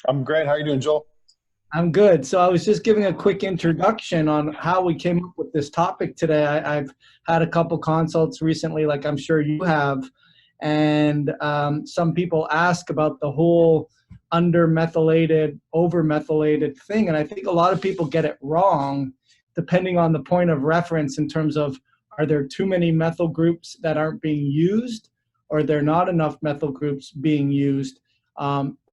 I'm great. How are you doing, Joel? I'm good. So I was just giving a quick introduction on how we came up with this topic today. I've had a couple consults recently, like I'm sure you have, and some people ask about the whole undermethylated, overmethylated thing, and I think a lot of people get it wrong, depending on the point of reference in terms of are there too many methyl groups that aren't being used, or there not enough methyl groups being used,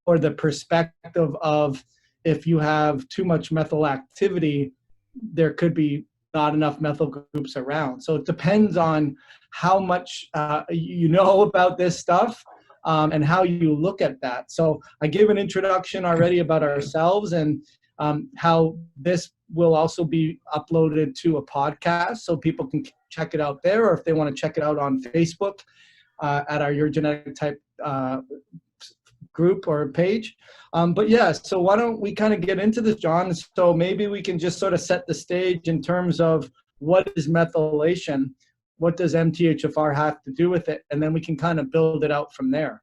or the perspective of if you have too much methyl activity, there could be not enough methyl groups around. So it depends on how much you know about this stuff and how you look at that. So I gave an introduction already about ourselves and how this will also be uploaded to a podcast so people can check it out there, or if they want to check it out on Facebook at our Your Genetic Type group or page. But yeah, so why don't we kind of get into this, John? So maybe we can just sort of set the stage in terms of what is methylation, what does MTHFR have to do with it, and then we can kind of build it out from there.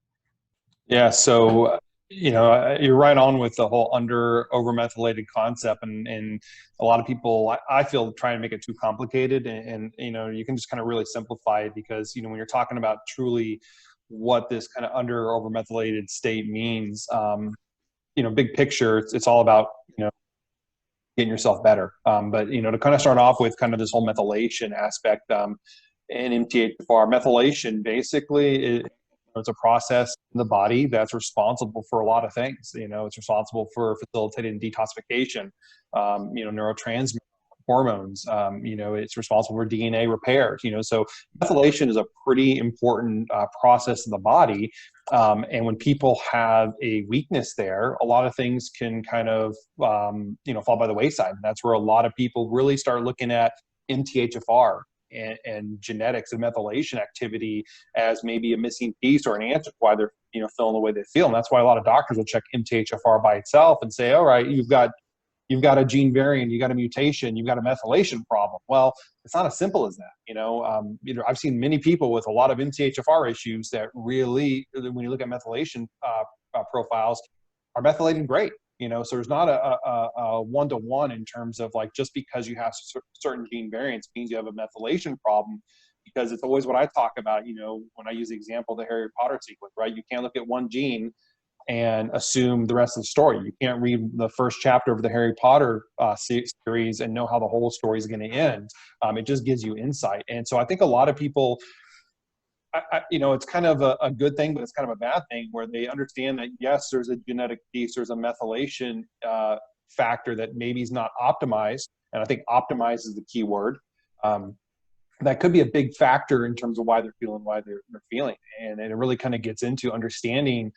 Yeah, so you're right on with the whole overmethylated concept, and a lot of people, I feel, try and make it too complicated, and you can just kind of really simplify it because when you're talking about truly what this kind of overmethylated state means, big picture, it's all about getting yourself better. But to kind of start off with kind of this whole methylation aspect, in MTHFR, methylation basically it's a process in the body that's responsible for a lot of things. It's responsible for facilitating detoxification, neurotransmitter hormones. It's responsible for DNA repair. So methylation is a pretty important process in the body. And when people have a weakness there, a lot of things can kind of, fall by the wayside. And that's where a lot of people really start looking at MTHFR and genetics and methylation activity as maybe a missing piece or an answer to why they're, feeling the way they feel. And that's why a lot of doctors will check MTHFR by itself and say, all right, you've got a gene variant, you got a mutation, you've got a methylation problem. Well, it's not as simple as that. I've seen many people with a lot of MTHFR issues that really, when you look at methylation profiles, are methylating great. So there's not a one-to-one in terms of like, just because you have certain gene variants means you have a methylation problem, because it's always what I talk about, when I use the example of the Harry Potter sequence, right? You can't look at one gene and assume the rest of the story. You can't read the first chapter of the Harry Potter series and know how the whole story is going to end. It just gives you insight. And so I think a lot of people, it's kind of a good thing, but it's kind of a bad thing, where they understand that, yes, there's a genetic piece, there's a methylation factor that maybe is not optimized. And I think optimized is the key word. That could be a big factor in terms of why they're feeling, they're feeling. And it really kind of gets into understanding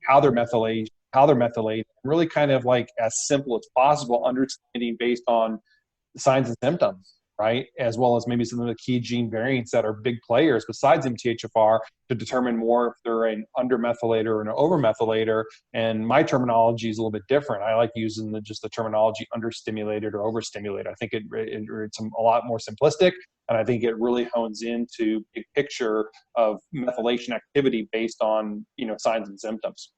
how they're methylated, and really kind of like as simple as possible, understanding based on the signs and symptoms, right? As well as maybe some of the key gene variants that are big players besides MTHFR to determine more if they're an undermethylator or an overmethylator. And my terminology is a little bit different. I like using just the terminology understimulated or overstimulated. I think it's a lot more simplistic, and I think it really hones into big picture of methylation activity based on, signs and symptoms.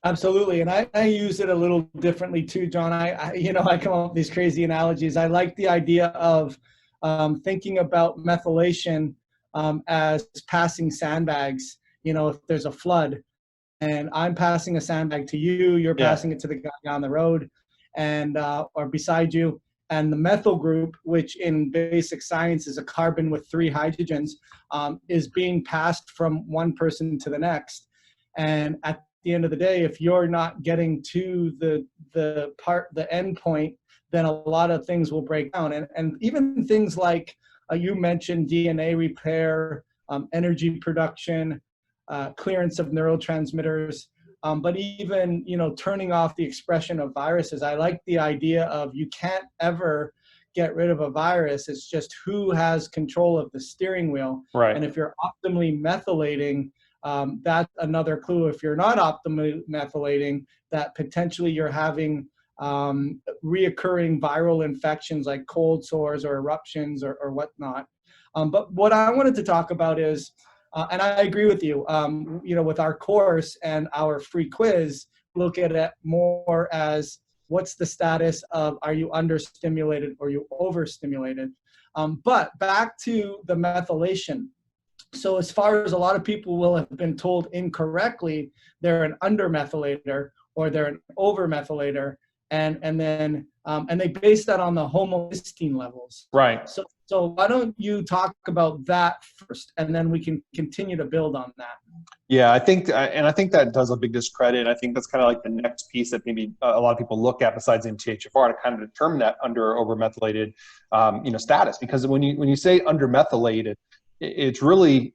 Absolutely, and I use it a little differently too, John. I come up with these crazy analogies. I like the idea of thinking about methylation as passing sandbags. If there's a flood, and I'm passing a sandbag to you, you're passing it to the guy down the road, and or beside you. And the methyl group, which in basic science is a carbon with 3 hydrogens, is being passed from one person to the next. And at the end of the day, if you're not getting to the end point, then a lot of things will break down. And even things like you mentioned DNA repair, energy production, clearance of neurotransmitters, but even turning off the expression of viruses. I like the idea of you can't ever get rid of a virus. It's just who has control of the steering wheel. Right. And if you're optimally methylating, that's another clue. If you're not optimally methylating, that potentially you're having reoccurring viral infections like cold sores or eruptions or whatnot. But what I wanted to talk about is, and I agree with you, with our course and our free quiz, look at it more as what's the status of, are you understimulated or you overstimulated? But back to the methylation. So as far as a lot of people will have been told incorrectly, they're an undermethylator or they're an overmethylator, and they base that on the homocysteine levels. Right. So why don't you talk about that first, and then we can continue to build on that. Yeah, I think that does a big discredit. I think that's kind of like the next piece that maybe a lot of people look at besides MTHFR to kind of determine that under or overmethylated, status. Because when you say undermethylated, it's really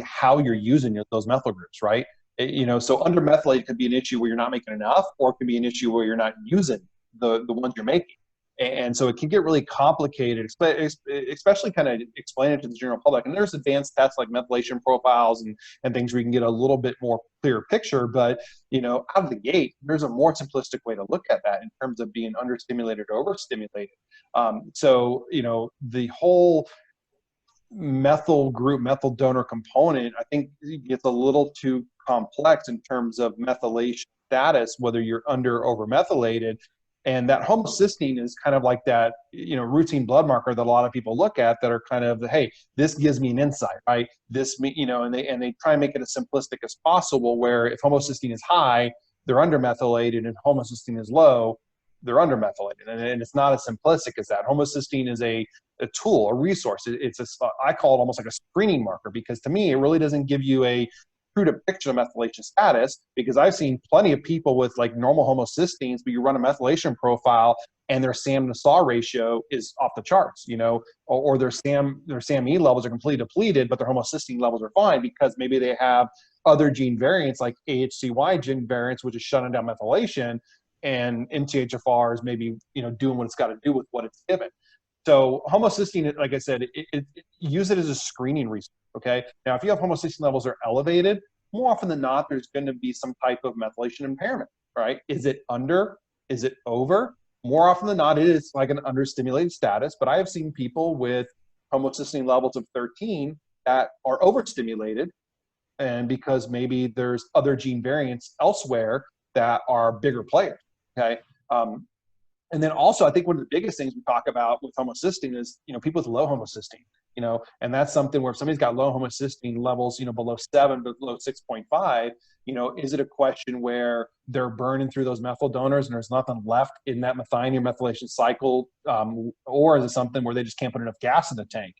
how you're using those methyl groups, right? So undermethylated could be an issue where you're not making enough, or it could be an issue where you're not using the ones you're making. And so it can get really complicated, especially kind of explain it to the general public. And there's advanced tests like methylation profiles and things where you can get a little bit more clear picture. But, out of the gate, there's a more simplistic way to look at that in terms of being understimulated or overstimulated. The whole methyl group, methyl donor component, I think gets a little too complex in terms of methylation status, whether you're under or overmethylated. And that homocysteine is kind of like that, routine blood marker that a lot of people look at that are kind of, hey, this gives me an insight, right? And they try and make it as simplistic as possible, where if homocysteine is high, they're undermethylated, and homocysteine is low, they're undermethylated. And it's not as simplistic as that. Homocysteine is a tool, a resource. I call it almost like a screening marker, because to me, it really doesn't give you a true depiction of methylation status, because I've seen plenty of people with like normal homocysteines, but you run a methylation profile and their SAM to SAW ratio is off the charts, or their SAMe levels are completely depleted, but their homocysteine levels are fine because maybe they have other gene variants like AHCY gene variants, which is shutting down methylation, and MTHFR is maybe, doing what it's got to do with what it's given. So homocysteine, like I said, use it as a screening resource. Okay. Now, if you have homocysteine levels that are elevated, more often than not, there's going to be some type of methylation impairment, right? Is it under? Is it over? More often than not, it is like an understimulated status. But I have seen people with homocysteine levels of 13 that are overstimulated, and because maybe there's other gene variants elsewhere that are bigger players. Okay. And then also, I think one of the biggest things we talk about with homocysteine is, people with low homocysteine, and that's something where if somebody's got low homocysteine levels, below 7, but below 6.5, is it a question where they're burning through those methyl donors and there's nothing left in that methionine methylation cycle, or is it something where they just can't put enough gas in the tank?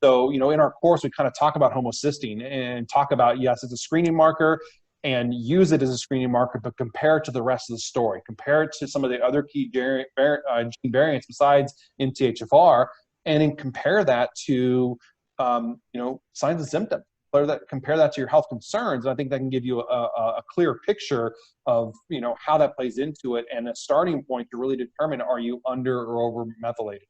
So, in our course, we kind of talk about homocysteine and talk about, yes, it's a screening marker, and use it as a screening marker, but compare it to the rest of the story. Compare it to some of the other key gene variants besides MTHFR, and then compare that to, signs and symptoms. Compare that to your health concerns. And I think that can give you a clear picture of, how that plays into it, and a starting point to really determine, are you under or over methylated?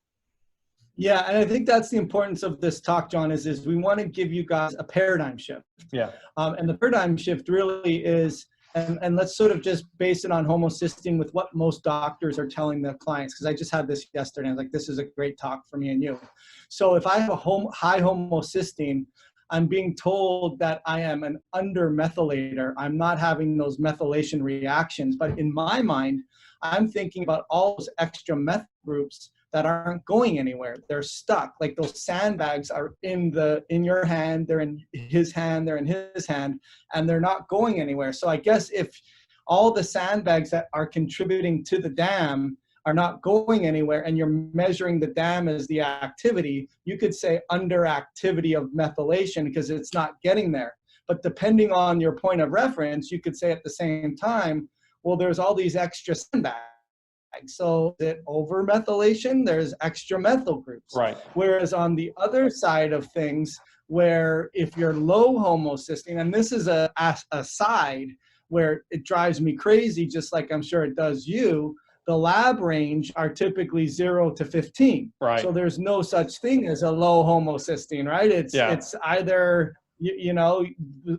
Yeah, and I think that's the importance of this talk, John, is we want to give you guys a paradigm shift. Yeah. And the paradigm shift really is, and let's sort of just base it on homocysteine with what most doctors are telling their clients, because I just had this yesterday. I was like, this is a great talk for me and you. So if I have a high homocysteine, I'm being told that I am an undermethylator. I'm not having those methylation reactions. But in my mind, I'm thinking about all those extra methyl groups that aren't going anywhere. They're stuck. Like those sandbags are in your hand, they're in his hand, they're in his hand, and they're not going anywhere. So I guess if all the sandbags that are contributing to the dam are not going anywhere, and you're measuring the dam as the activity, you could say underactivity of methylation because it's not getting there. But depending on your point of reference, you could say at the same time, well, there's all these extra sandbags. So is it overmethylation? There's extra methyl groups. Right. Whereas on the other side of things, where if you're low homocysteine, and this is a side where it drives me crazy, just like I'm sure it does you, the lab range are typically 0 to 15. Right. So there's no such thing as a low homocysteine, right? It's either,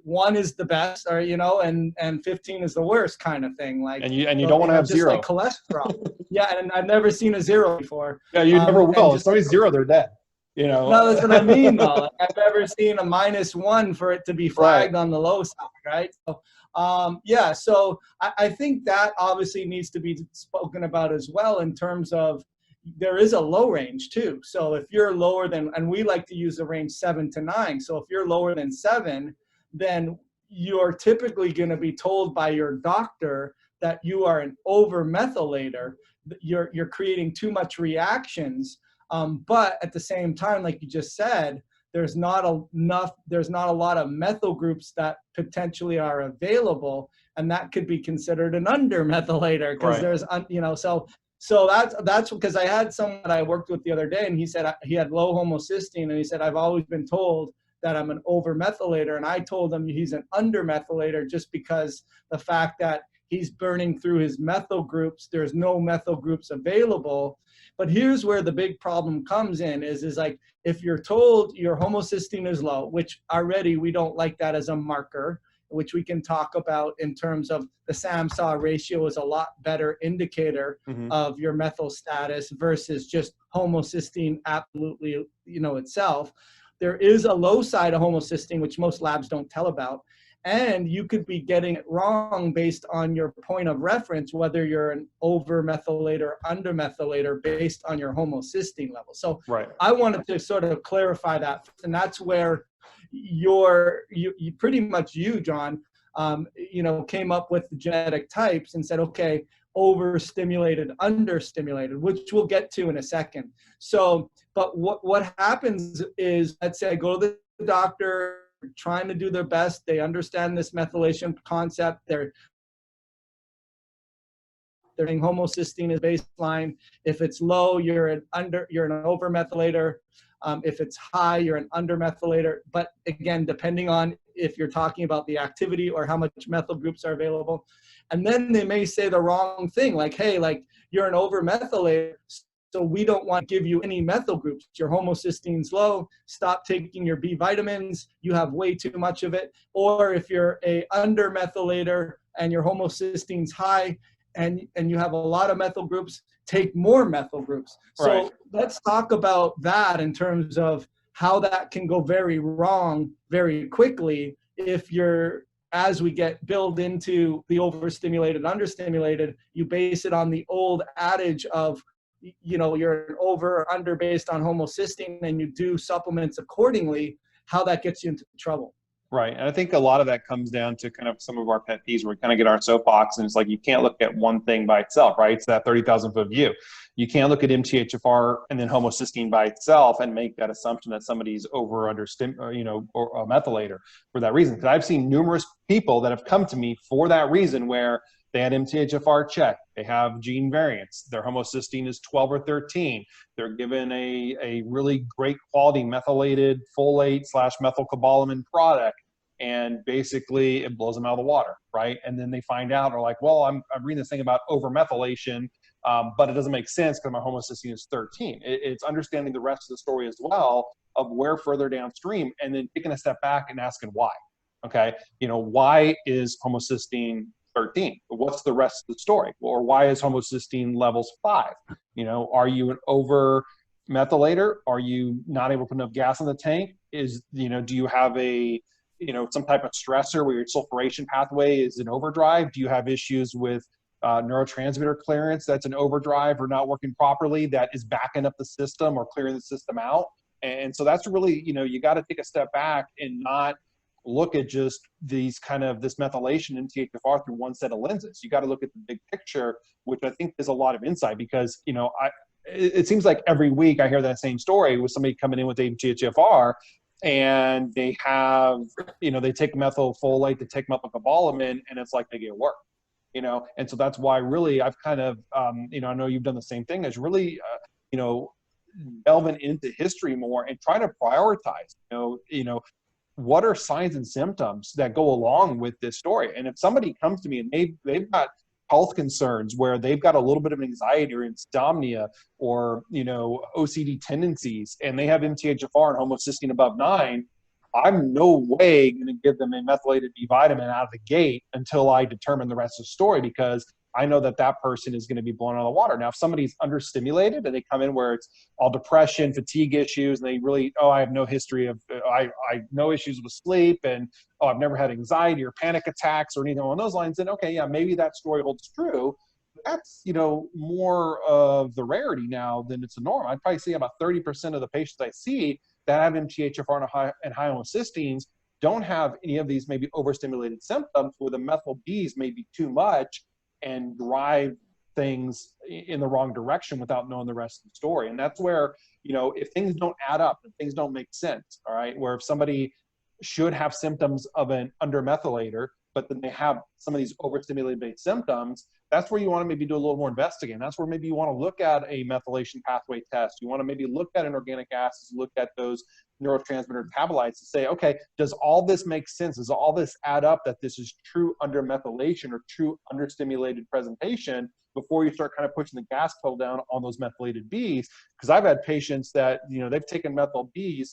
1 is the best, or, and 15 is the worst kind of thing. Like, and you don't want to have just 0. like cholesterol. Yeah, and I've never seen a 0 before. Yeah, you never will. If somebody's 0, they're dead. you know. No, that's what I mean, though. Like, I've ever seen a -1 for it to be Right. flagged on the low side, right? So, yeah, so I think that obviously needs to be spoken about as well in terms of there is a low range too. So if you're lower than, and we like to use the range 7 to 9. So if you're lower than 7, then you're typically going to be told by your doctor that you are an overmethylator. You're creating too much reactions. But at the same time, like you just said, there's not a lot of methyl groups that potentially are available, and that could be considered an undermethylator because Right. there's, so that's because I had someone that I worked with the other day, and he said he had low homocysteine, and he said, I've always been told that I'm an overmethylator, and I told him he's an undermethylator just because the fact that he's burning through his methyl groups, there's no methyl groups available. But here's where the big problem comes in is like, if you're told your homocysteine is low, which already we don't like that as a marker, which we can talk about in terms of the SAM-SAW ratio is a lot better indicator of your methyl status versus just homocysteine absolutely, itself. There is a low side of homocysteine, which most labs don't tell about. And you could be getting it wrong based on your point of reference, whether you're an overmethylator or undermethylator based on your homocysteine level. So Right. I wanted to sort of clarify that. And that's where you pretty much John, came up with the genetic types and said, okay, overstimulated, understimulated, which we'll get to in a second. So, but what happens is, let's say I go to the doctor, trying to do their best. They understand this methylation concept. They're saying homocysteine is baseline. If it's low, you're an overmethylator. If it's high, you're an undermethylator. But again, depending on if you're talking about the activity or how much methyl groups are available. And then they may say the wrong thing, like, hey, like you're an overmethylator, so we don't want to give you any methyl groups. Your homocysteine's low, stop taking your B vitamins, you have way too much of it. Or if you're a undermethylator and your homocysteine's high and you have a lot of methyl groups, take more methyl groups. So Right. let's talk about that in terms of how that can go very wrong very quickly if you're, as we get built into the overstimulated, understimulated, you base it on the old adage of, you're an over or under based on homocysteine and you do supplements accordingly, how that gets you into trouble. Right. And I think a lot of that comes down to kind of some of our pet peeves where we kind of get our soapbox and it's like, you can't look at one thing by itself, right? It's that 30,000 foot view. You can't look at MTHFR and then homocysteine by itself and make that assumption that somebody's over or under, or a methylator for that reason. Because I've seen numerous people that have come to me for that reason where they had MTHFR check, they have gene variants, their homocysteine is 12 or 13. They're given a really great quality methylated folate / methylcobalamin product, and basically it blows them out of the water, right? And then they find out, or like, well, I'm reading this thing about overmethylation, but it doesn't make sense because my homocysteine is 13. It's understanding the rest of the story as well of where further downstream, and then taking a step back and asking why. Okay, why is homocysteine 13? What's the rest of the story? Or why is homocysteine levels 5? Are you an over methylator? Are you not able to put enough gas in the tank? Do you have some type of stressor where your sulfuration pathway is in overdrive? Do you have issues with neurotransmitter clearance that's in overdrive or not working properly that is backing up the system or clearing the system out? And so that's really, you got to take a step back and not look at just this methylation in MTHFR through one set of lenses. You got to look at the big picture, which I think is a lot of insight because, it seems like every week I hear that same story with somebody coming in with MTHFR and they have, they take methylfolate, they take methylcobalamin, and it's like they get work, and so that's why really I've kind of, I know you've done the same thing, is really, delving into history more and trying to prioritize, what are signs and symptoms that go along with this story? And if somebody comes to me and they've got health concerns where they've got a little bit of anxiety or insomnia or, OCD tendencies, and they have MTHFR and homocysteine above 9, I'm no way going to give them a methylated B vitamin out of the gate until I determine the rest of the story, because I know that that person is going to be blown out of the water. Now, if somebody's understimulated and they come in where it's all depression, fatigue issues, and they really, oh, I have no history of, I no issues with sleep, and oh, I've never had anxiety or panic attacks or anything along those lines, then okay, yeah, maybe that story holds true. That's, you know, more of the rarity now than it's a norm. I'd probably see about 30% of the patients I see that have MTHFR and high homocysteines don't have any of these maybe overstimulated symptoms where the methyl Bs may be too much and drive things in the wrong direction without knowing the rest of the story. And that's where, you know, if things don't add up and things don't make sense, all right, where if somebody should have symptoms of an undermethylator, but then they have some of these overstimulated based symptoms, that's where you want to maybe do a little more investigating. That's where maybe you want to look at a methylation pathway test. You want to maybe look at an organic acids, look at those neurotransmitter metabolites to say, okay, does all this make sense? Does all this add up that this is true undermethylation or true understimulated presentation before you start kind of pushing the gas pedal down on those methylated Bs? Because I've had patients that, you know, they've taken methyl Bs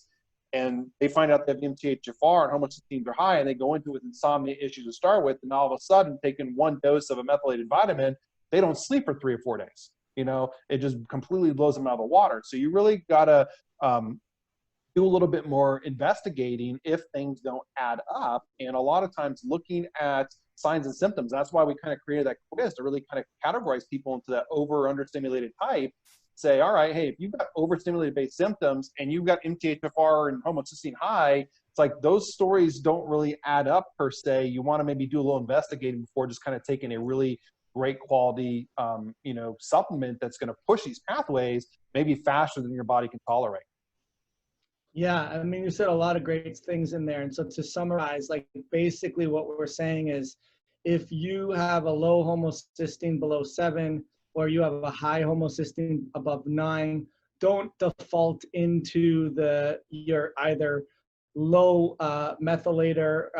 and they find out they have MTHFR and homocysteines are high, and they go into it with insomnia issues to start with, and all of a sudden, taking one dose of a methylated vitamin, they don't sleep for 3 or 4 days. You know, it just completely blows them out of the water. So you really gotta do a little bit more investigating if things don't add up, and a lot of times looking at signs and symptoms. That's why we kind of created that quiz to really kind of categorize people into that over understimulated type. Say, all right, hey, if you've got overstimulated based symptoms and you've got MTHFR and homocysteine high, it's like those stories don't really add up per se. You want to maybe do a little investigating before just kind of taking a really great quality, you know, supplement that's going to push these pathways maybe faster than your body can tolerate. Yeah, I mean, you said a lot of great things in there. And so to summarize, like basically what we're saying is if you have a low homocysteine below 7, or you have a high homocysteine above 9, don't default into your either low methylator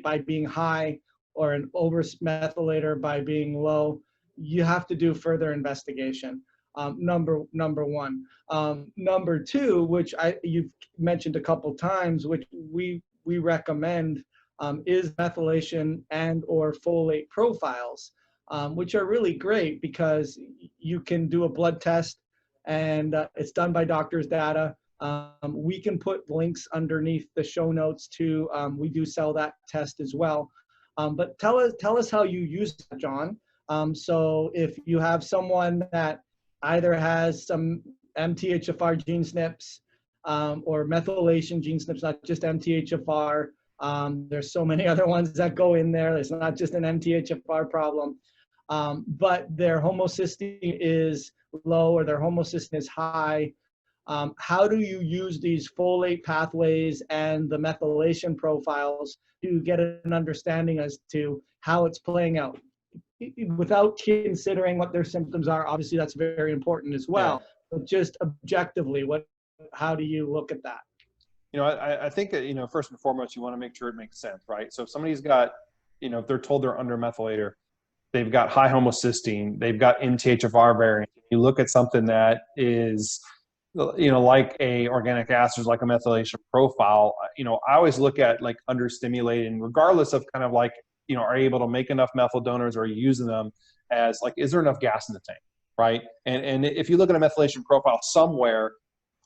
by being high or an over methylator by being low. You have to do further investigation. Number one. Number two, which you've mentioned a couple times, which we recommend, is methylation and or folate profiles. Which are really great because you can do a blood test and it's done by doctor's data. We can put links underneath the show notes too. We do sell that test as well. But tell us how you use it, John. So if you have someone that either has some MTHFR gene SNPs or methylation gene SNPs, not just MTHFR. There's so many other ones that go in there. It's not just an MTHFR problem. But their homocysteine is low or their homocysteine is high. How do you use these folate pathways and the methylation profiles to get an understanding as to how it's playing out? Without considering what their symptoms are, obviously that's very important as well. Yeah. But just objectively, how do you look at that? You know, I think that, you know, first and foremost, you want to make sure it makes sense, right? So if somebody's got, you know, if they're told they're undermethylator, they've got high homocysteine, they've got MTHFR variant. You look at something that is, you know, like a organic acids, like a methylation profile, you know, I always look at like understimulating, regardless of kind of like, you know, are you able to make enough methyl donors, or are you using them as like, is there enough gas in the tank, right? And if you look at a methylation profile somewhere,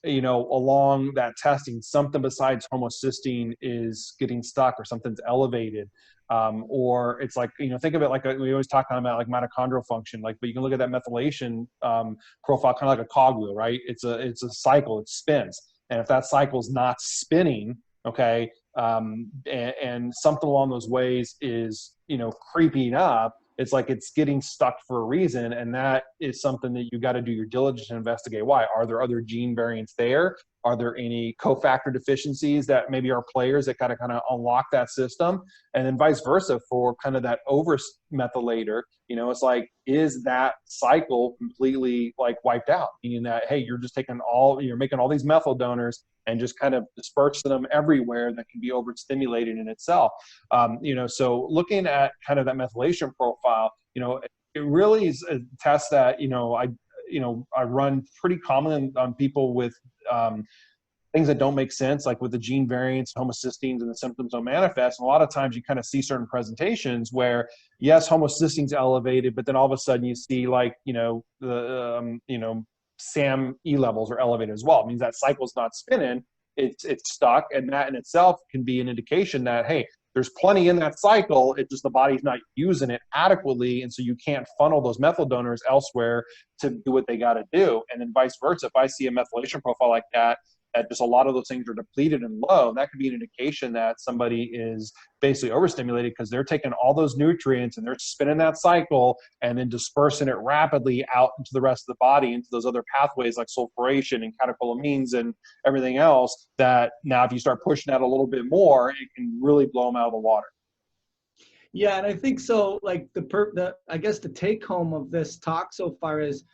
you know, along that testing, something besides homocysteine is getting stuck or something's elevated. Or it's like, you know, think of it like we always talk about like mitochondrial function, like, but you can look at that methylation profile kind of like a cogwheel, right? It's a cycle, it spins. And if that cycle is not spinning, okay, and something along those ways is, you know, creeping up, it's like it's getting stuck for a reason. And that is something that you got to do your diligence to investigate. Why? Are there other gene variants there? Are there any cofactor deficiencies that maybe are players that kind of unlock that system? And then vice versa for kind of that over methylator, you know, it's like, is that cycle completely like wiped out? Meaning that, hey, you're just you're making all these methyl donors and just kind of dispersing them everywhere that can be overstimulated in itself. You know, so looking at kind of that methylation profile, you know, it really is a test that, I run pretty commonly on people with things that don't make sense, like with the gene variants, homocysteines, and the symptoms don't manifest. And a lot of times you kind of see certain presentations where, yes, homocysteines elevated, but then all of a sudden you see like, the SAM E levels are elevated as well. It means that cycle's not spinning, it's stuck. And that in itself can be an indication that, hey, there's plenty in that cycle. It's just the body's not using it adequately. And so you can't funnel those methyl donors elsewhere to do what they got to do. And then vice versa. If I see a methylation profile like that just a lot of those things are depleted and low, that could be an indication that somebody is basically overstimulated because they're taking all those nutrients and they're spinning that cycle and then dispersing it rapidly out into the rest of the body, into those other pathways like sulfuration and catecholamines and everything else, that now if you start pushing that a little bit more, it can really blow them out of the water. Yeah, and I think so. Like I guess the take home of this talk so far is,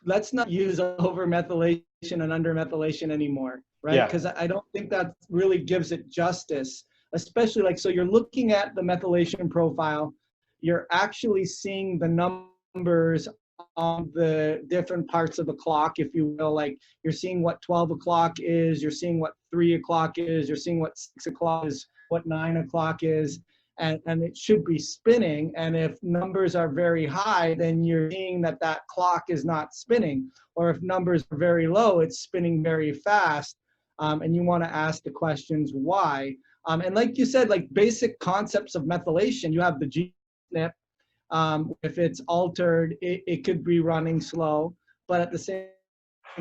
let's not use overmethylation and undermethylation anymore, right? Because I don't think that really gives it justice, especially like, so you're looking at the methylation profile, you're actually seeing the numbers on the different parts of the clock, if you will. Like you're seeing what 12 o'clock is, you're seeing what 3 o'clock is, you're seeing what 6 o'clock is, what 9 o'clock is. And it should be spinning. And if numbers are very high, then you're seeing that that clock is not spinning. Or if numbers are very low, it's spinning very fast. And you want to ask the questions why. And like you said, like basic concepts of methylation, you have the gene SNP. If it's altered, it could be running slow. But at the same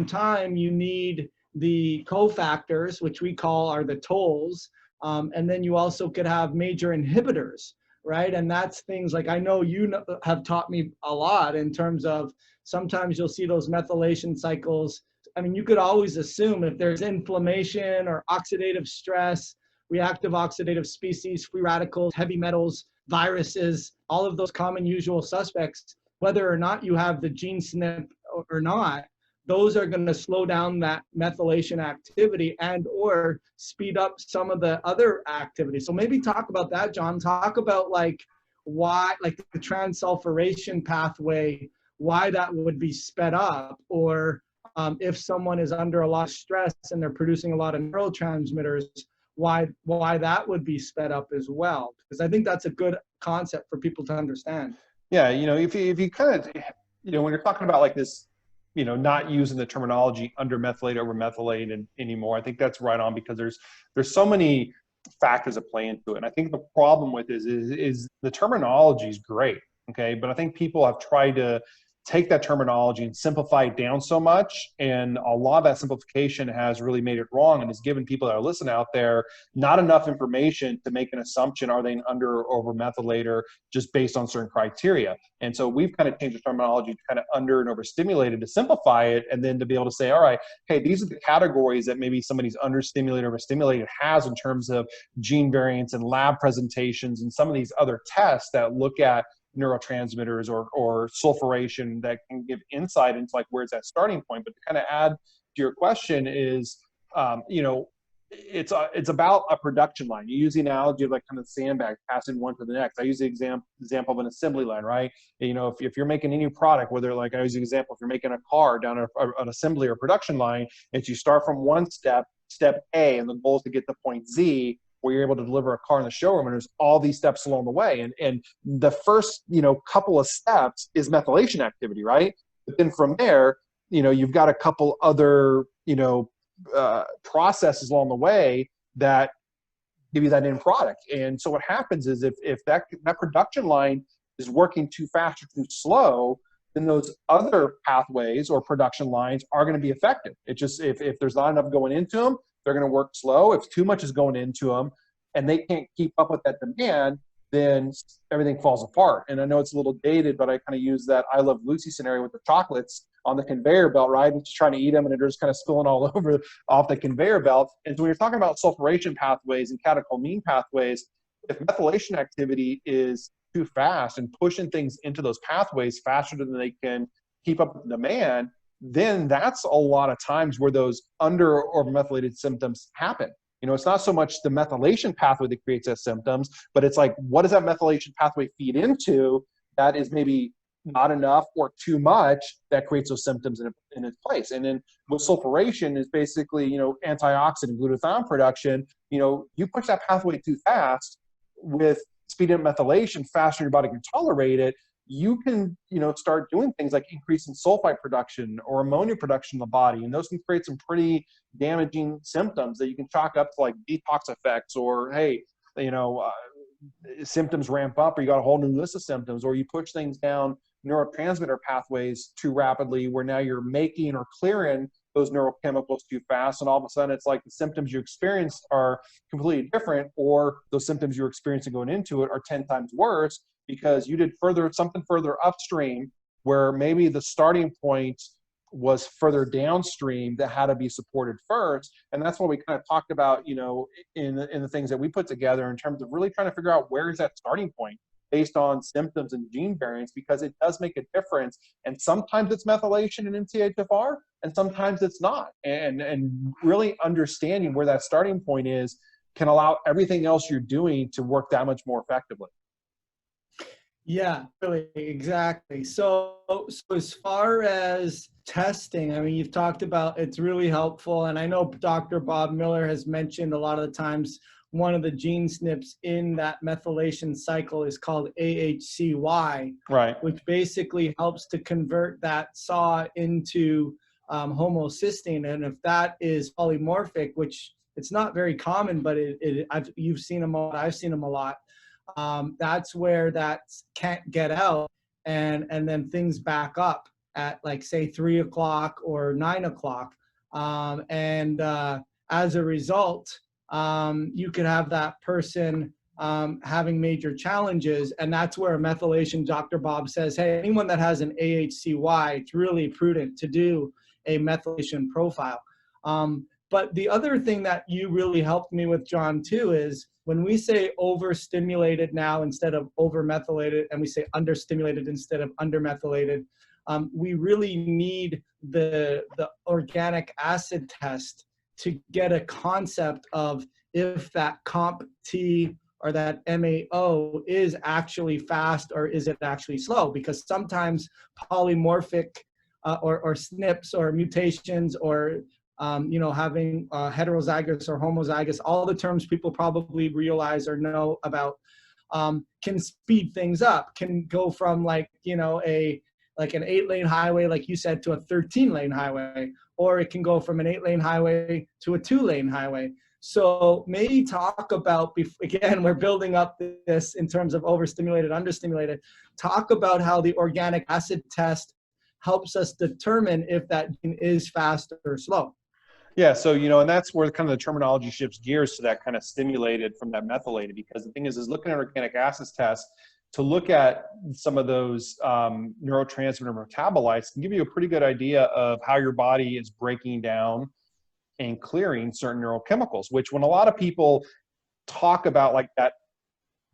time, you need the cofactors, which we call are the tolls. And then you also could have major inhibitors, right? And that's things like, I know you have taught me a lot in terms of sometimes you'll see those methylation cycles. I mean, you could always assume if there's inflammation or oxidative stress, reactive oxidative species, free radicals, heavy metals, viruses, all of those common usual suspects, whether or not you have the gene SNP or not, those are going to slow down that methylation activity and or speed up some of the other activities. So maybe talk about that, John. Talk about like why, like the transsulfuration pathway, why that would be sped up, or if someone is under a lot of stress and they're producing a lot of neurotransmitters, why that would be sped up as well. Because I think that's a good concept for people to understand. Yeah, if you kind of, when you're talking about like this, not using the terminology undermethylate, overmethylated anymore, I think that's right on, because there's so many factors that play into it. And I think the problem with it is the terminology is great, okay? But I think people have tried to take that terminology and simplify it down so much, and a lot of that simplification has really made it wrong and has given people that are listening out there not enough information to make an assumption, are they an under or over methylator just based on certain criteria. And so we've kind of changed the terminology to kind of under and overstimulated to simplify it, and then to be able to say, all right, hey, these are the categories that maybe somebody's understimulated or overstimulated has in terms of gene variants and lab presentations and some of these other tests that look at neurotransmitters or sulfuration that can give insight into like where's that starting point. But to kind of add to your question is, it's about a production line. You use the analogy of like kind of sandbag passing one to the next. I use the example of an assembly line, right? If you're making any product, whether like I use the example, if you're making a car down an assembly or production line, it's you start from one step A, and the goal is to get to point Z, where you're able to deliver a car in the showroom, and there's all these steps along the way. And the first, couple of steps is methylation activity, right? But then from there, you've got a couple other, processes along the way that give you that end product. And so what happens is if that production line is working too fast or too slow, then those other pathways or production lines are going to be affected. It's just, if there's not enough going into them, they're going to work slow. If too much is going into them and they can't keep up with that demand, then everything falls apart. And I know it's a little dated, but I kind of use that I Love Lucy scenario with the chocolates on the conveyor belt, right? And just trying to eat them and they're just kind of spilling all over off the conveyor belt. And so when you're talking about sulfuration pathways and catecholamine pathways, if methylation activity is too fast and pushing things into those pathways faster than they can keep up with demand, then that's a lot of times where those under or methylated symptoms happen. It's not so much the methylation pathway that creates those symptoms, but it's like, what does that methylation pathway feed into that is maybe not enough or too much, that creates those symptoms in its place. And then with sulfuration is basically, antioxidant glutathione production. You push that pathway too fast with speed up methylation faster than your body can tolerate it, you can, start doing things like increasing sulfite production or ammonia production in the body. And those can create some pretty damaging symptoms that you can chalk up to like detox effects, or, hey, symptoms ramp up, or you got a whole new list of symptoms, or you push things down neurotransmitter pathways too rapidly where now you're making or clearing those neurochemicals too fast, and all of a sudden it's like the symptoms you experience are completely different, or those symptoms you're experiencing going into it are 10 times worse because you did something further upstream where maybe the starting point was further downstream that had to be supported first. And that's what we kind of talked about, in the things that we put together in terms of really trying to figure out where is that starting point based on symptoms and gene variants, because it does make a difference. And sometimes it's methylation and MTHFR, and sometimes it's not. And really understanding where that starting point is can allow everything else you're doing to work that much more effectively. Yeah, really, exactly. So as far as testing, I mean, you've talked about it's really helpful. And I know Dr. Bob Miller has mentioned a lot of the times one of the gene SNPs in that methylation cycle is called AHCY, right, which basically helps to convert that SAW into homocysteine. And if that is polymorphic, which it's not very common, but you've seen them a lot, I've seen them a lot. That's where that can't get out, and then things back up at like say 3 o'clock or 9 o'clock, and as a result, you could have that person having major challenges, and that's where methylation. Dr. Bob says, hey, anyone that has an AHCY, it's really prudent to do a methylation profile. But the other thing that you really helped me with, John, too, is when we say overstimulated now instead of overmethylated, and we say understimulated instead of undermethylated, we really need the organic acid test to get a concept of if that COMP-T or that MAO is actually fast or is it actually slow, because sometimes polymorphic or SNPs or mutations or having heterozygous or homozygous, all the terms people probably realize or know about, can speed things up, can go from like an 8-lane highway, like you said, to a 13-lane highway, or it can go from an 8-lane highway to a 2-lane highway. So maybe talk about, again, we're building up this in terms of overstimulated, understimulated. Talk about how the organic acid test helps us determine if that gene is fast or slow. Yeah, so, and that's where kind of the terminology shifts gears to that kind of stimulated from that methylated, because the thing is looking at organic acids tests to look at some of those neurotransmitter metabolites can give you a pretty good idea of how your body is breaking down and clearing certain neurochemicals, which when a lot of people talk about like that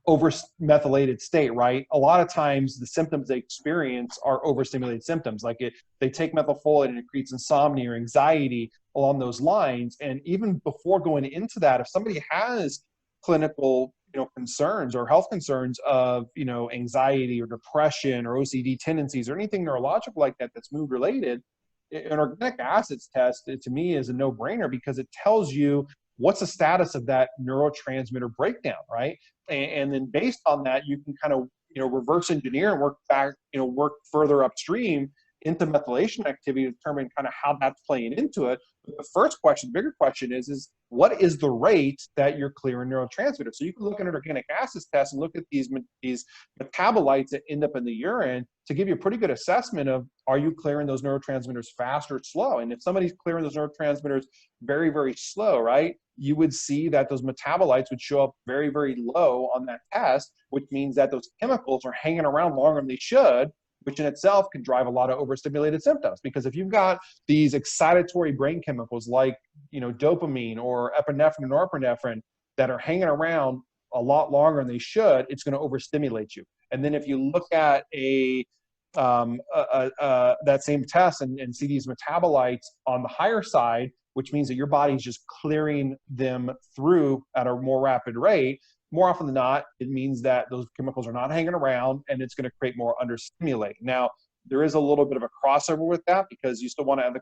overmethylated state, right? A lot of times the symptoms they experience are overstimulated symptoms. Like they take methylfolate and it creates insomnia or anxiety along those lines. And even before going into that, if somebody has clinical, concerns or health concerns of, anxiety or depression or OCD tendencies or anything neurological like that that's mood related, an organic acids test, to me, is a no-brainer because it tells you what's the status of that neurotransmitter breakdown, right? And then based on that, you can kind of, reverse engineer and work back, work further upstream into methylation activity to determine kind of how that's playing into it. But the first question, bigger question is what is the rate that you're clearing neurotransmitters? So you can look at an organic acids test and look at these metabolites that end up in the urine to give you a pretty good assessment of, are you clearing those neurotransmitters fast or slow? And if somebody's clearing those neurotransmitters very, very slow, right, you would see that those metabolites would show up very, very low on that test, which means that those chemicals are hanging around longer than they should, which in itself can drive a lot of overstimulated symptoms. Because if you've got these excitatory brain chemicals like, dopamine or epinephrine and norepinephrine that are hanging around a lot longer than they should, it's going to overstimulate you. And then if you look at that same test and see these metabolites on the higher side, which means that your body's just clearing them through at a more rapid rate, more often than not, it means that those chemicals are not hanging around and it's going to create more understimulating. Now, there is a little bit of a crossover with that because you still want to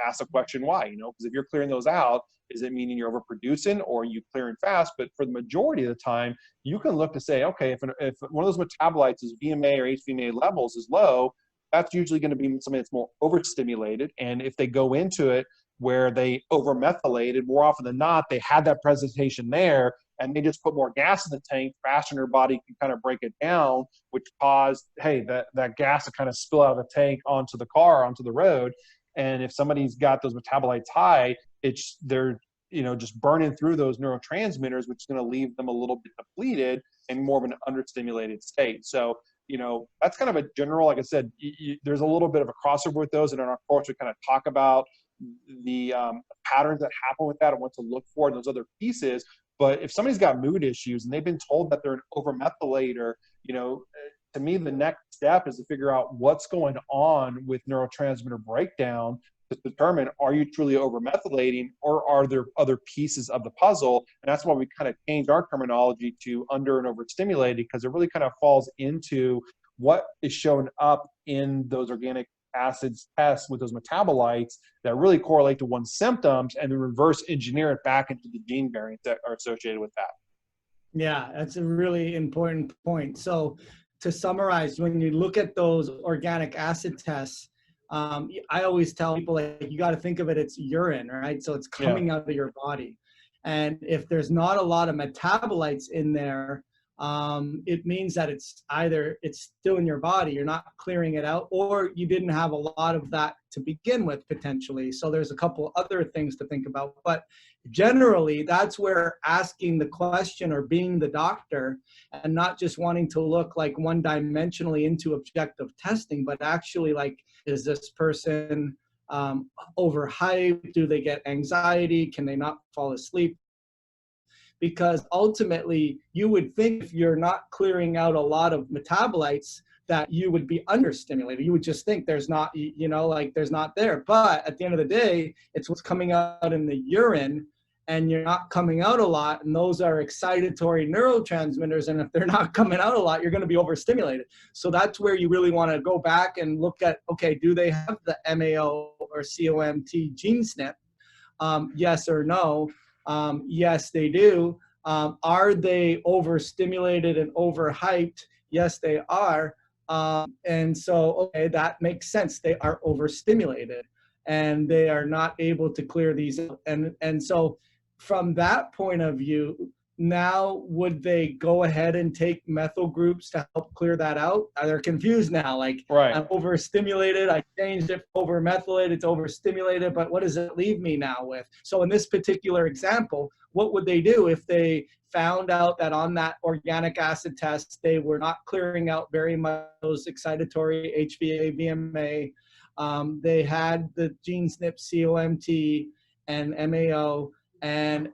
ask the question why, because if you're clearing those out, is it meaning you're overproducing or are you clearing fast? But for the majority of the time, you can look to say, okay, if one of those metabolites is VMA or HVMA levels is low, that's usually going to be something that's more overstimulated. And if they go into it where they overmethylated, more often than not, they had that presentation there and they just put more gas in the tank faster than their body can kind of break it down, which caused, hey, that gas to kind of spill out of the tank onto the car, onto the road. And if somebody's got those metabolites high, they're just burning through those neurotransmitters, which is going to leave them a little bit depleted and more of an understimulated state. So, that's kind of a general, like I said, there's a little bit of a crossover with those. And in our course, we kind of talk about the patterns that happen with that and what to look for and those other pieces. But if somebody's got mood issues and they've been told that they're an overmethylator, to me, the next step is to figure out what's going on with neurotransmitter breakdown to determine, are you truly overmethylating or are there other pieces of the puzzle? And that's why we kind of changed our terminology to under and overstimulated, because it really kind of falls into what is shown up in those organic acids tests with those metabolites that really correlate to one's symptoms and then reverse engineer it back into the gene variants that are associated with that. Yeah, that's a really important point. So to summarize, when you look at those organic acid tests, I always tell people, like, you got to think of it, it's urine, right? So it's coming out of your body. And if there's not a lot of metabolites in there, it means that it's either it's still in your body, you're not clearing it out, or you didn't have a lot of that to begin with, potentially. So there's a couple other things to think about. But generally, that's where asking the question or being the doctor and not just wanting to look like one-dimensionally into objective testing, but actually, like, is this person overhyped? Do they get anxiety? Can they not fall asleep? Because ultimately, you would think if you're not clearing out a lot of metabolites that you would be understimulated. You would just think there's not, there's not there. But at the end of the day, it's what's coming out in the urine, and you're not coming out a lot. And those are excitatory neurotransmitters. And if they're not coming out a lot, you're going to be overstimulated. So that's where you really want to go back and look at, okay, do they have the MAO or COMT gene SNP? Yes or no? Yes, they do. Are they overstimulated and overhyped? Yes, they are. And so, okay, that makes sense. They are overstimulated and they are not able to clear these. And so from that point of view, now would they go ahead and take methyl groups to help clear that out? They're confused now. Like, right. I'm overstimulated. I changed it overmethylated. It's overstimulated. But what does it leave me now with? So in this particular example, what would they do if they found out that on that organic acid test, they were not clearing out very much those excitatory HVA, VMA. They had the gene SNP, COMT, and MAO. And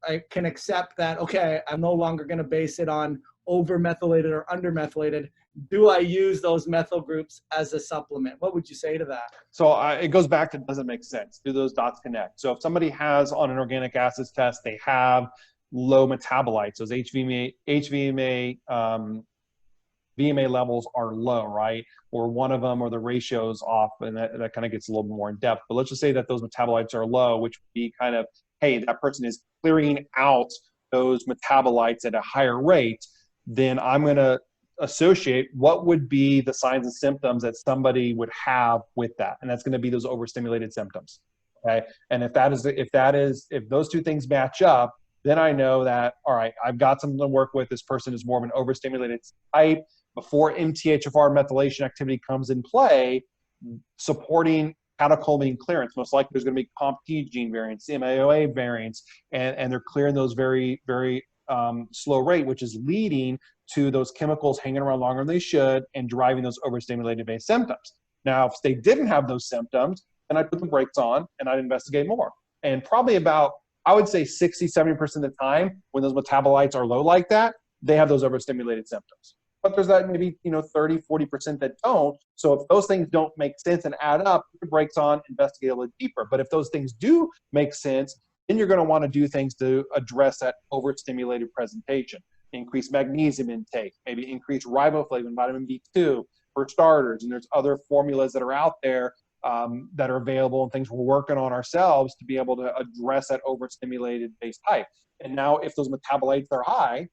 I can accept that, okay, I'm no longer going to base it on overmethylated or undermethylated. Do I use those methyl groups as a supplement? What would you say to that? So it goes back to, does it make sense? Do those dots connect? So if somebody has on an organic acids test, they have low metabolites, those HVMA, VMA levels are low, right? Or one of them or the ratio's off, and that kind of gets a little bit more in depth. But let's just say that those metabolites are low, which would be kind of, hey, that person is clearing out those metabolites at a higher rate, then I'm going to associate what would be the signs and symptoms that somebody would have with that. And that's going to be those overstimulated symptoms. Okay. And if those two things match up, then I know that, all right, I've got something to work with. This person is more of an overstimulated type. Before MTHFR methylation activity comes in play, supporting catecholamine clearance, most likely there's going to be COMT gene variants, MAOA variants, and they're clearing those very, very slow rate, which is leading to those chemicals hanging around longer than they should and driving those overstimulated based symptoms. Now, if they didn't have those symptoms, then I'd put the brakes on and I'd investigate more. And probably about, I would say 60, 70% of the time when those metabolites are low like that, they have those overstimulated symptoms. But there's that maybe 30, 40% that don't. So if those things don't make sense and add up, put the brakes on, investigate a little deeper. But if those things do make sense, then you're going to want to do things to address that overstimulated presentation. Increase magnesium intake, maybe increase riboflavin, vitamin B2 for starters. And there's other formulas that are out there that are available and things we're working on ourselves to be able to address that overstimulated base type. And now if those metabolites are high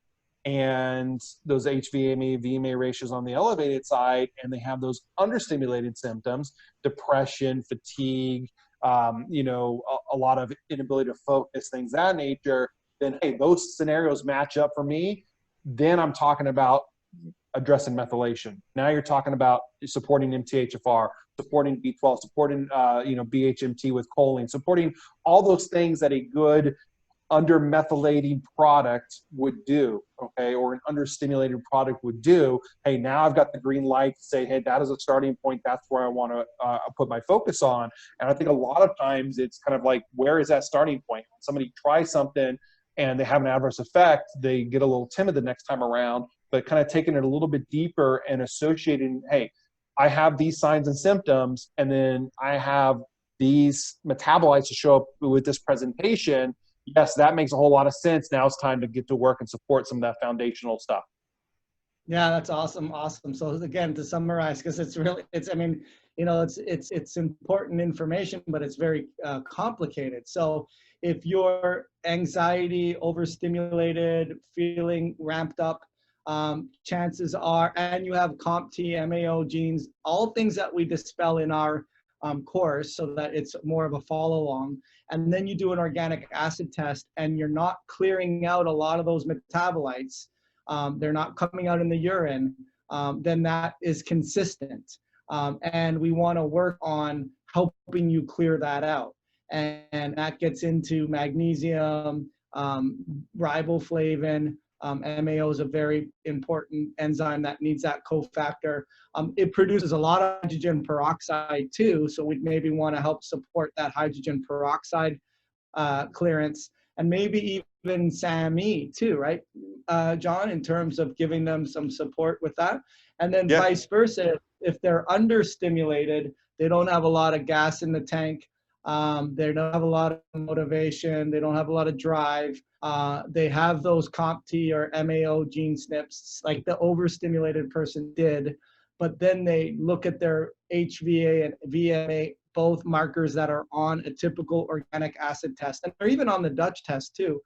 and those HVMA, VMA ratios on the elevated side, and they have those understimulated symptoms, depression, fatigue, you know, a lot of inability to focus, things of that nature, then hey, those scenarios match up for me. Then I'm talking about addressing methylation. Now you're talking about supporting MTHFR, supporting B12, supporting you know, BHMT with choline, supporting all those things that a good undermethylating product would do, okay, or an understimulated product would do. Hey, now I've got the green light to say, hey, that is a starting point. That's where I want to put my focus on. And I think a lot of times it's kind of like, where is that starting point? When somebody tries something and they have an adverse effect, they get a little timid the next time around, but kind of taking it a little bit deeper and associating, hey, I have these signs and symptoms, and then I have these metabolites to show up with this presentation. Yes, that makes a whole lot of sense. Now it's time to get to work and support some of that foundational stuff. Yeah, that's awesome. Awesome. So again, to summarize, because it's really, I mean, you know, it's important information, but it's very complicated. So if your anxiety, overstimulated, feeling ramped up, chances are, and you have COMT, MAO genes, all things that we dispel in our course so that it's more of a follow along. And then you do an organic acid test and you're not clearing out a lot of those metabolites, they're not coming out in the urine, then that is consistent. And we want to work on helping you clear that out. And that gets into magnesium, riboflavin. MAO is a very important enzyme that needs that cofactor. It produces a lot of hydrogen peroxide too, so we'd maybe want to help support that hydrogen peroxide clearance, and maybe even SAMe too, right, John, in terms of giving them some support with that. And then vice versa, if they're understimulated, they don't have a lot of gas in the tank, they don't have a lot of motivation, they don't have a lot of drive, they have those COMT or MAO gene SNPs like the overstimulated person did, but then they look at their HVA and VMA, both markers that are on a typical organic acid test, and they're even on the Dutch test too.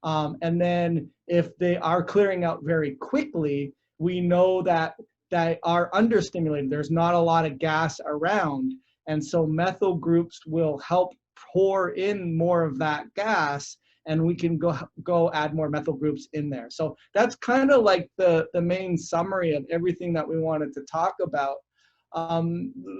And then if they are clearing out very quickly, we know that they are understimulated. There's not a lot of gas around. And so methyl groups will help pour in more of that gas, and we can go add more methyl groups in there. So that's kind of like the main summary of everything that we wanted to talk about.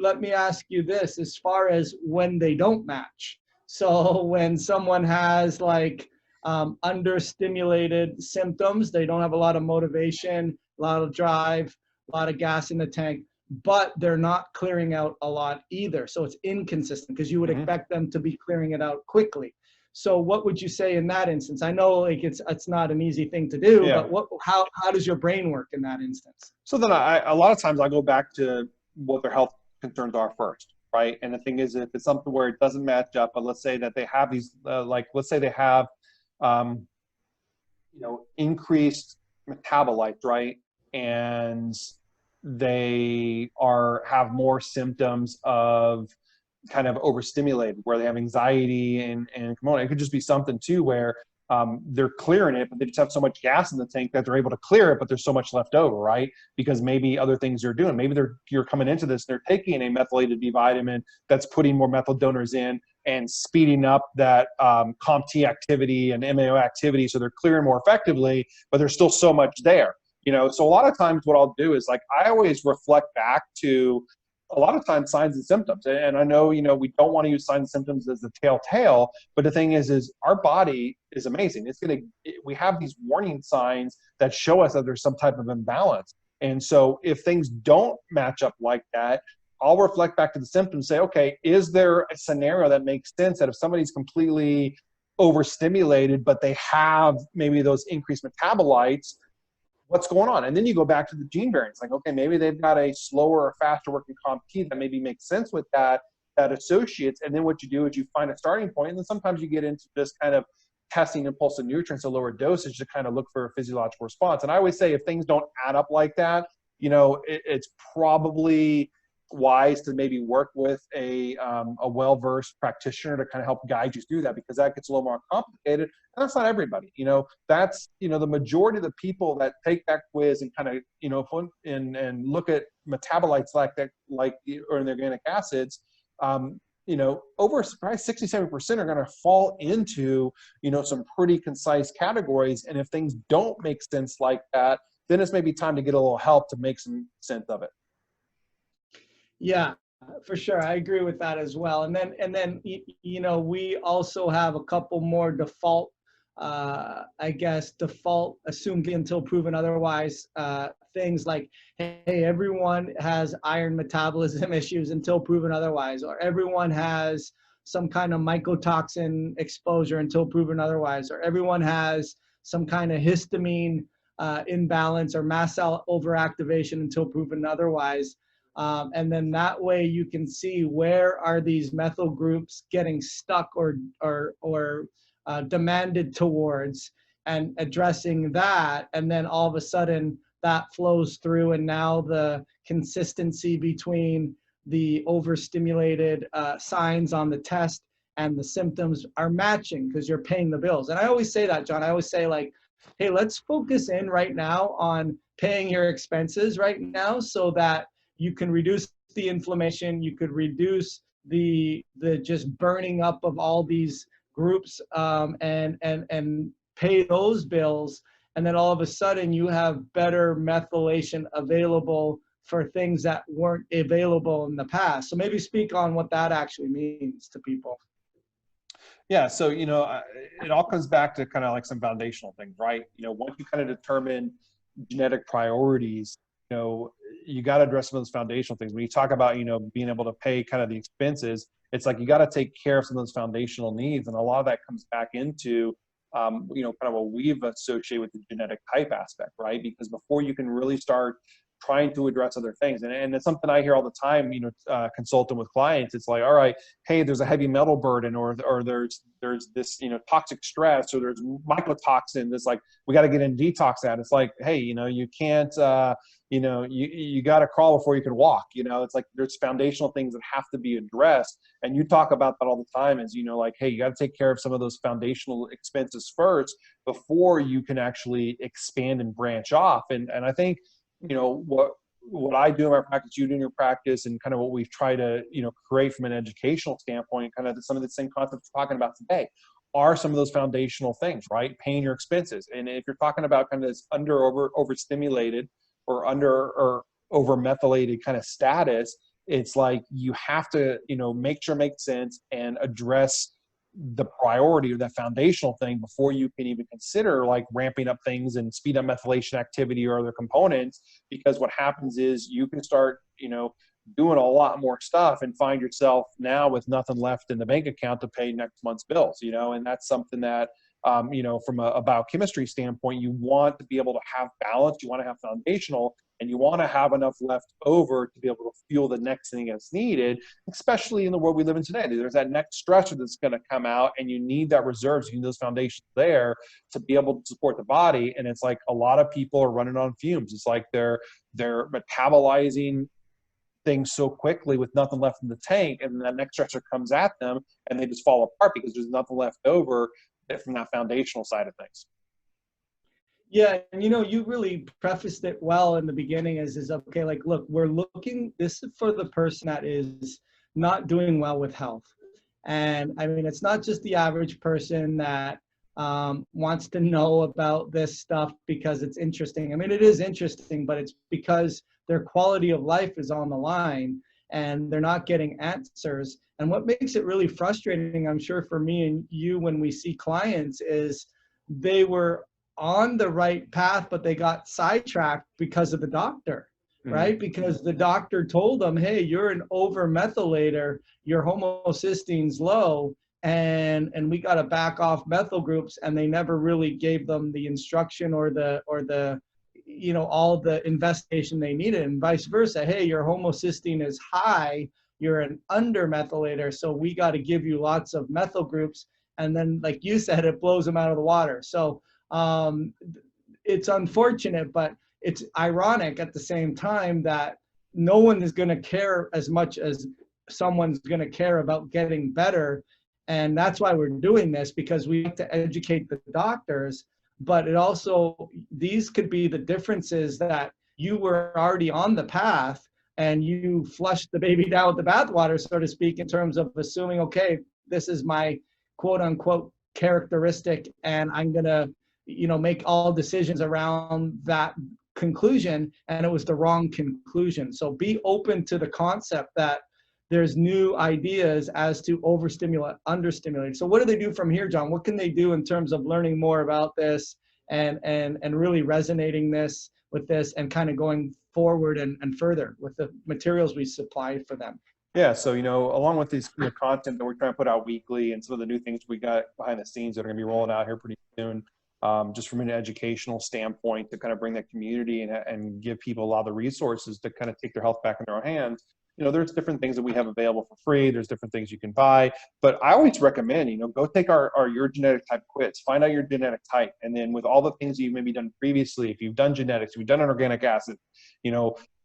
Let me ask you this, as far as when they don't match. So when someone has like understimulated symptoms, they don't have a lot of motivation, a lot of drive, a lot of gas in the tank, but they're not clearing out a lot either. So it's inconsistent, because you would expect them to be clearing it out quickly. So what would you say in that instance? I know like it's not an easy thing to do, but how does your brain work in that instance? So then a lot of times I go back to what their health concerns are first, right? And the thing is, if it's something where it doesn't match up, but let's say that they have these, like, let's say they have, you know, increased metabolites, right? And they have more symptoms of kind of overstimulated, where they have anxiety and come on, it could just be something too where they're clearing it, but they just have so much gas in the tank that they're able to clear it, but there's so much left over, right? Because maybe other things they're doing, maybe you're coming into this, they're taking a methylated B vitamin that's putting more methyl donors in and speeding up that COMT activity and MAO activity, so they're clearing more effectively, but there's still so much there. You know, so a lot of times what I'll do is, like, I always reflect back to a lot of times signs and symptoms. And I know, you know, we don't want to use signs and symptoms as the telltale, but the thing is our body is amazing. We have these warning signs that show us that there's some type of imbalance. And so if things don't match up like that, I'll reflect back to the symptoms, say, okay, is there a scenario that makes sense that if somebody's completely overstimulated, but they have maybe those increased metabolites, what's going on? And then you go back to the gene variants, like, okay, maybe they've got a slower or faster working COMT that maybe makes sense with that. that associates. And then what you do is you find a starting point, and then sometimes you get into just kind of testing impulsive nutrients at lower dosage to kind of look for a physiological response. And I always say if things don't add up like that, it's probably wise to maybe work with a well-versed practitioner to kind of help guide you through that, because that gets a little more complicated. And that's not everybody. That's, the majority of the people that take that quiz and kind of, and look at metabolites like that, or in the organic acids, over probably 67% are going to fall into, some pretty concise categories. And if things don't make sense like that, then it's maybe time to get a little help to make some sense of it. Yeah, for sure. I agree with that as well. And then we also have a couple more default, default assumed until proven otherwise, things like, hey, everyone has iron metabolism issues until proven otherwise, or everyone has some kind of mycotoxin exposure until proven otherwise, or everyone has some kind of histamine imbalance or mast cell overactivation until proven otherwise. And then that way you can see where are these methyl groups getting stuck or demanded towards, and addressing that. And then all of a sudden that flows through, and now the consistency between the overstimulated signs on the test and the symptoms are matching, because you're paying the bills. And I always say that, John. I always say, like, hey, let's focus in right now on paying your expenses right now, so that you can reduce the inflammation, you could reduce the just burning up of all these groups, and pay those bills. And then all of a sudden you have better methylation available for things that weren't available in the past. So maybe speak on what that actually means to people. Yeah, so it all comes back to kind of like some foundational things, right? Once you kind of determine genetic priorities, you got to address some of those foundational things. When you talk about, being able to pay kind of the expenses, it's like you got to take care of some of those foundational needs. And a lot of that comes back into, kind of what we've associated with the genetic type aspect, right? Because before you can really start trying to address other things. And it's something I hear all the time, consulting with clients. It's like, all right, hey, there's a heavy metal burden, or there's this, toxic stress, or there's mycotoxin. It's like, we got to get in detox that. It's like, hey, you can't, you got to crawl before you can walk. It's like there's foundational things that have to be addressed. And you talk about that all the time as, like, hey, you got to take care of some of those foundational expenses first before you can actually expand and branch off. And I think, what I do in my practice, you do in your practice, and kind of what we've tried to, create from an educational standpoint, kind of some of the same concepts we're talking about today, are some of those foundational things, right? Paying your expenses. And if you're talking about kind of this overstimulated or or overmethylated kind of status, it's like you have to, make sure it makes sense and address the priority of that foundational thing before you can even consider like ramping up things and speed up methylation activity or other components. Because what happens is you can start, doing a lot more stuff and find yourself now with nothing left in the bank account to pay next month's bills, and that's something that, from a biochemistry standpoint, you want to be able to have balance, you want to have foundational, and you want to have enough left over to be able to fuel the next thing that's needed, especially in the world we live in today. There's that next stressor that's going to come out, and you need that reserves, you need those foundations there to be able to support the body. And it's like a lot of people are running on fumes. It's like they're metabolizing things so quickly with nothing left in the tank, and then that next stressor comes at them and they just fall apart because there's nothing left over from that foundational side of things. Yeah, and you really prefaced it well in the beginning is okay, like, look, we're looking, this is for the person that is not doing well with health. And I mean, it's not just the average person that wants to know about this stuff because it's interesting. I mean, it is interesting, but it's because their quality of life is on the line and they're not getting answers. And what makes it really frustrating, I'm sure for me and you, when we see clients, is they were on the right path, but they got sidetracked because of the doctor, right? Because the doctor told them, hey, you're an overmethylator, your homocystine's low, and we got to back off methyl groups. And they never really gave them the instruction or the all the investigation they needed, and vice versa. Hey, your homocysteine is high, you're an undermethylator, so we got to give you lots of methyl groups. And then, like you said, it blows them out of the water. So it's unfortunate, but it's ironic at the same time that no one is going to care as much as someone's going to care about getting better. And that's why we're doing this, because we have to educate the doctors. But it also, these could be the differences that you were already on the path and you flushed the baby down with the bathwater, so to speak, in terms of assuming, okay, this is my quote unquote characteristic, and I'm going to, make all decisions around that conclusion. And it was the wrong conclusion. So be open to the concept that there's new ideas as to overstimulate, understimulate. So what do they do from here, John? What can they do in terms of learning more about this and really resonating this with this and kind of going forward and further with the materials we supply for them? Yeah, so along with this content that we're trying to put out weekly and some of the new things we got behind the scenes that are going to be rolling out here pretty soon, just from an educational standpoint to kind of bring that community and give people a lot of the resources to kind of take their health back in their own hands. There's different things that we have available for free. There's different things you can buy, but I always recommend, go take our Your Genetic Type quiz, find out your genetic type. And then with all the things you've maybe done previously, if you've done genetics, if you've done an organic acid,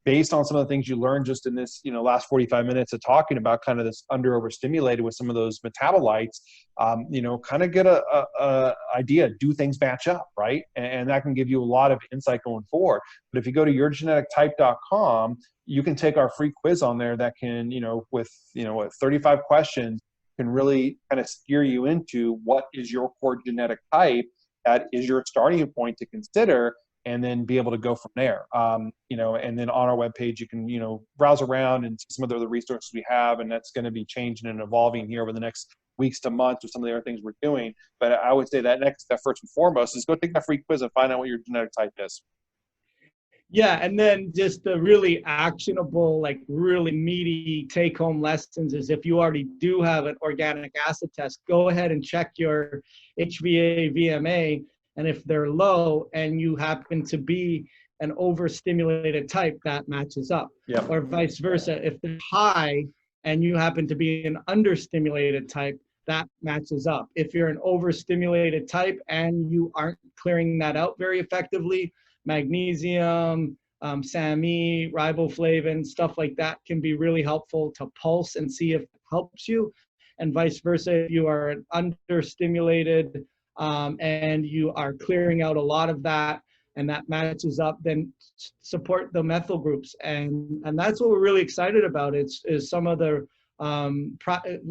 based on some of the things you learned just in this, last 45 minutes of talking about kind of this overstimulated with some of those metabolites, kind of get a idea, do things match up, right? And that can give you a lot of insight going forward. But if you go to yourgenetictype.com, you can take our free quiz on there that can, with 35 questions, can really kind of steer you into what is your core genetic type. That is your starting point to consider, and then be able to go from there. And then on our webpage, you can, browse around and see some of the other resources we have, and that's going to be changing and evolving here over the next weeks to months with some of the other things we're doing. But I would say that next step, first and foremost, is go take that free quiz and find out what your genetic type is. Yeah, and then just the really actionable, like really meaty take-home lessons is if you already do have an organic acid test, go ahead and check your HbA, VMA, and if they're low and you happen to be an overstimulated type, that matches up. Yep. Or vice versa, if they're high and you happen to be an understimulated type, that matches up. If you're an overstimulated type and you aren't clearing that out very effectively, magnesium, SAMe, riboflavin, stuff like that can be really helpful to pulse and see if it helps you. And vice versa, if you are understimulated and you are clearing out a lot of that and that matches up, then support the methyl groups. And that's what we're really excited about. Is some of the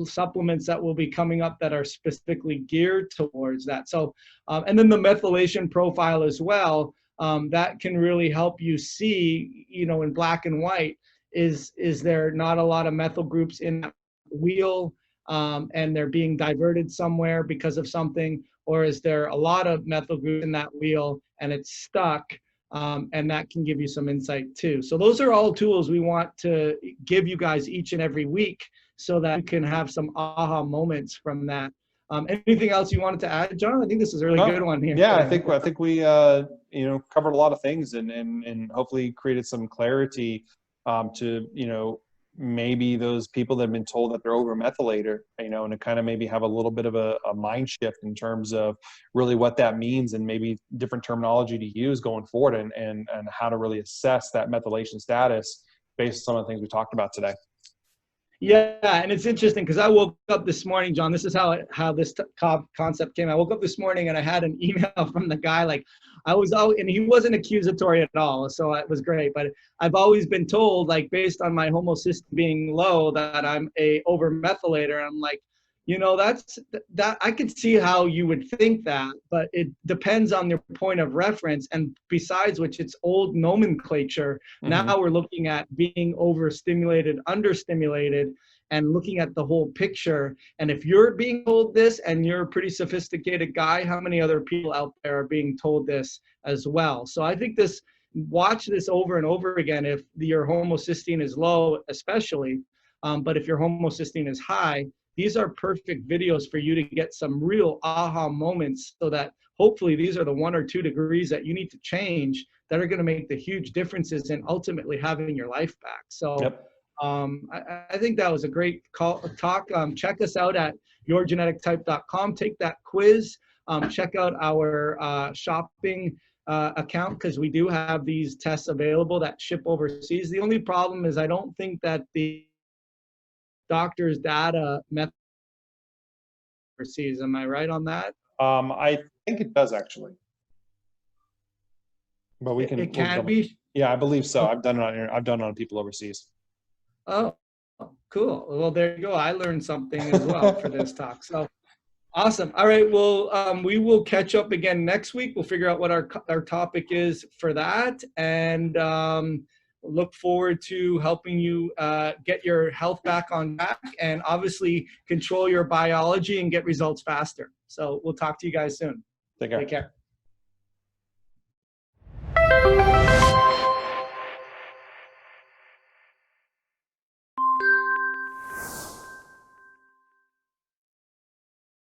supplements that will be coming up that are specifically geared towards that. So, and then the methylation profile as well. That can really help you see, in black and white, is there not a lot of methyl groups in that wheel and they're being diverted somewhere because of something, or is there a lot of methyl groups in that wheel and it's stuck, and that can give you some insight too. So those are all tools we want to give you guys each and every week so that you can have some aha moments from that. Anything else you wanted to add, John? I think this is a really good one here. Yeah, I think we covered a lot of things and hopefully created some clarity to maybe those people that have been told that they're overmethylated, and to kind of maybe have a little bit of a mind shift in terms of really what that means and maybe different terminology to use going forward and how to really assess that methylation status based on some of the things we talked about today. Yeah, and it's interesting because I woke up this morning, John. This is how this concept came. I woke up this morning and I had an email from the guy. Like, I was out, and he wasn't accusatory at all, so it was great. But I've always been told, like, based on my homocysteine being low, that I'm a overmethylator. And I'm like, that I could see how you would think that, but it depends on your point of reference. And besides which, it's old nomenclature. Mm-hmm. Now we're looking at being overstimulated, understimulated, and looking at the whole picture. And if you're being told this and you're a pretty sophisticated guy, how many other people out there are being told this as well? So I think watch this over and over again if your homocysteine is low, especially, but if your homocysteine is high, these are perfect videos for you to get some real aha moments, so that hopefully these are the 1 or 2 degrees that you need to change that are going to make the huge differences in ultimately having your life back. So, yep. I think that was a great talk. Check us out at yourgenetictype.com. Take that quiz. Check out our shopping account, because we do have these tests available that ship overseas. The only problem is I don't think that the doctor's data met overseas. Am I right on that? I think it does actually, but we can. It can be. Yeah, I believe so. Oh. I've done it on people overseas. Oh, cool. Well, there you go. I learned something as well for this talk. So awesome. All right. Well, we will catch up again next week. We'll figure out what our topic is for that, and look forward to helping you get your health back on track, and obviously control your biology and get results faster. So we'll talk to you guys soon. Take care. Take care.